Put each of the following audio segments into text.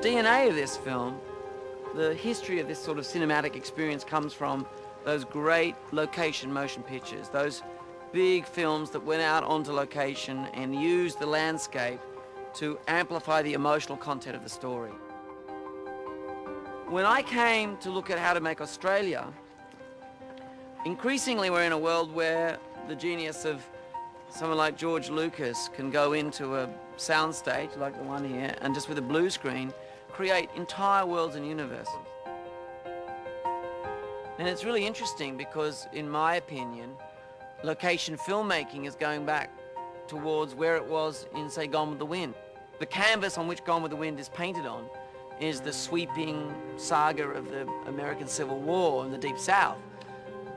DNA of this film, the history of this sort of cinematic experience comes from those great location motion pictures, those big films that went out onto location and used the landscape to amplify the emotional content of the story. When I came to look at how to make Australia, increasingly we're in a world where the genius of someone like George Lucas can go into a soundstage like the one here and just with a blue screen create entire worlds and universes. And it's really interesting because, in my opinion, location filmmaking is going back towards where it was in, say, Gone with the Wind. The canvas on which Gone with the Wind is painted on is the sweeping saga of the American Civil War in the Deep South.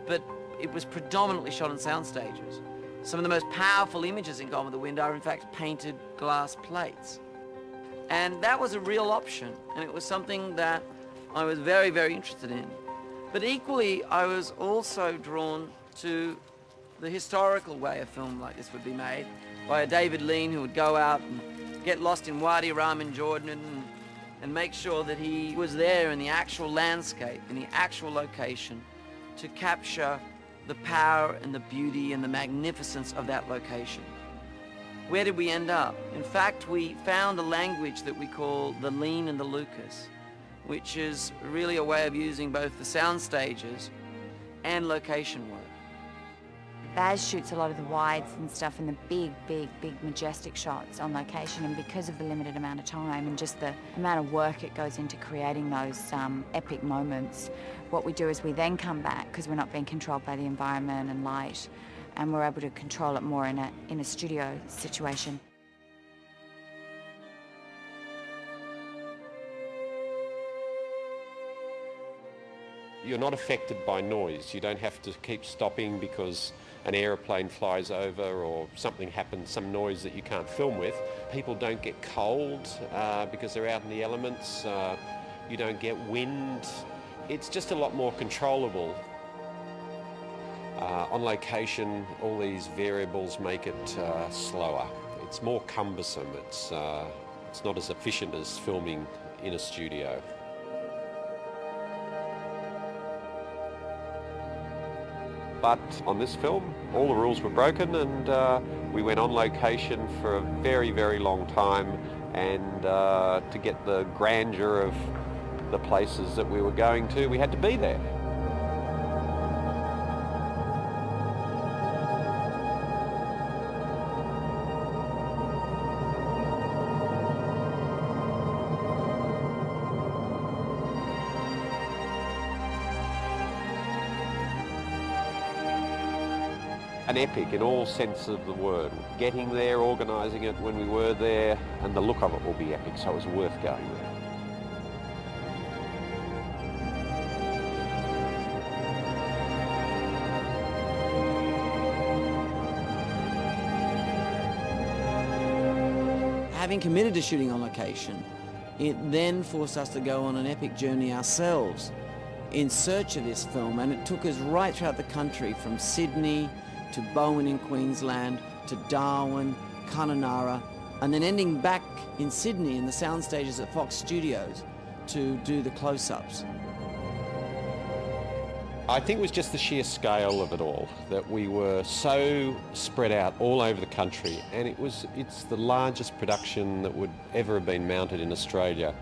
But it was predominantly shot on sound stages. Some of the most powerful images in Gone with the Wind are, in fact, painted glass plates. And that was a real option, and it was something that I was very, very interested in. But equally, I was also drawn to the historical way a film like this would be made by a David Lean who would go out and get lost in Wadi Rum in Jordan and make sure that he was there in the actual landscape, in the actual location, to capture the power and the beauty and the magnificence of that location. Where did we end up? In fact, we found a language that we call the Lean and the Lucas, which is really a way of using both the sound stages and location work. Baz shoots a lot of the wides and stuff and the big majestic shots on location, and because of the limited amount of time and just the amount of work it goes into creating those epic moments, what we do is we then come back, because we're not being controlled by the environment and light, and we're able to control it more in a studio situation. You're not affected by noise. You don't have to keep stopping because an aeroplane flies over or something happens, some noise that you can't film with. People don't get cold because they're out in the elements. You don't get wind. It's just a lot more controllable. On location, all these variables make it slower. It's more cumbersome. It's not as efficient as filming in a studio. But on this film, all the rules were broken, and we went on location for a very, very long time, and to get the grandeur of the places that we were going to, we had to be there. An epic in all sense of the word. Getting there, organising it when we were there, and the look of it will be epic, so it was worth going there. Having committed to shooting on location, it then forced us to go on an epic journey ourselves in search of this film, and it took us right throughout the country, from Sydney to Bowen in Queensland, to Darwin, Kununurra, and then ending back in Sydney in the sound stages at Fox Studios to do the close-ups. I think it was just the sheer scale of it all, that we were so spread out all over the country, and it's the largest production that would ever have been mounted in Australia.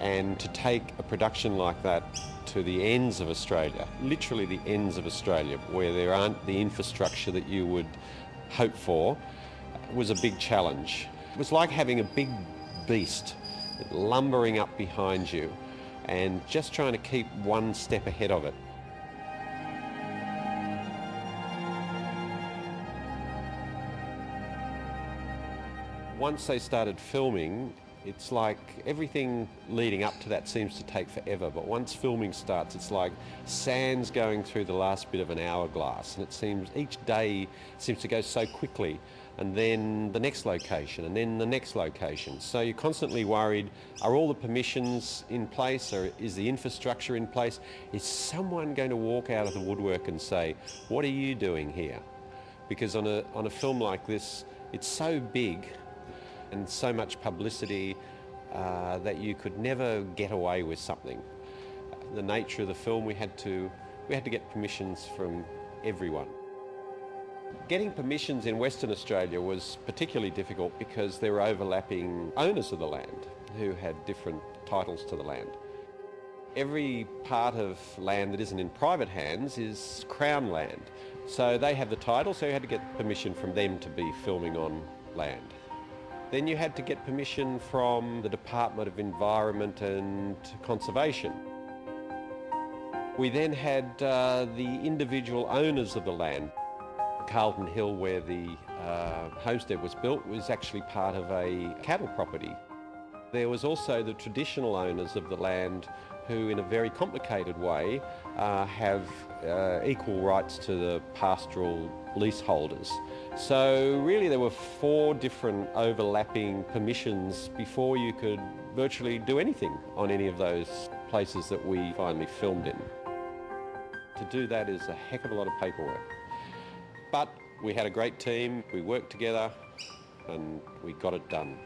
And to take a production like that to the ends of Australia, literally the ends of Australia, where there aren't the infrastructure that you would hope for, was a big challenge. It was like having a big beast lumbering up behind you and just trying to keep one step ahead of it. Once they started filming, it's like everything leading up to that seems to take forever, but once filming starts, it's like sands going through the last bit of an hourglass, and it seems each day seems to go so quickly, and then the next location, and then the next location. So you're constantly worried, are all the permissions in place, or is the infrastructure in place? Is someone going to walk out of the woodwork and say, what are you doing here? Because on a film like this, it's so big, and so much publicity, that you could never get away with something. The nature of the film, we had to get permissions from everyone. Getting permissions in Western Australia was particularly difficult because there were overlapping owners of the land who had different titles to the land. Every part of land that isn't in private hands is Crown land. So they have the title, so you had to get permission from them to be filming on land. Then you had to get permission from the Department of Environment and Conservation. We then had the individual owners of the land. Carlton Hill, where the homestead was built, was actually part of a cattle property. There was also the traditional owners of the land who, in a very complicated way, have equal rights to the pastoral leaseholders. So really there were 4 different overlapping permissions before you could virtually do anything on any of those places that we finally filmed in. To do that is a heck of a lot of paperwork. But we had a great team, we worked together and we got it done.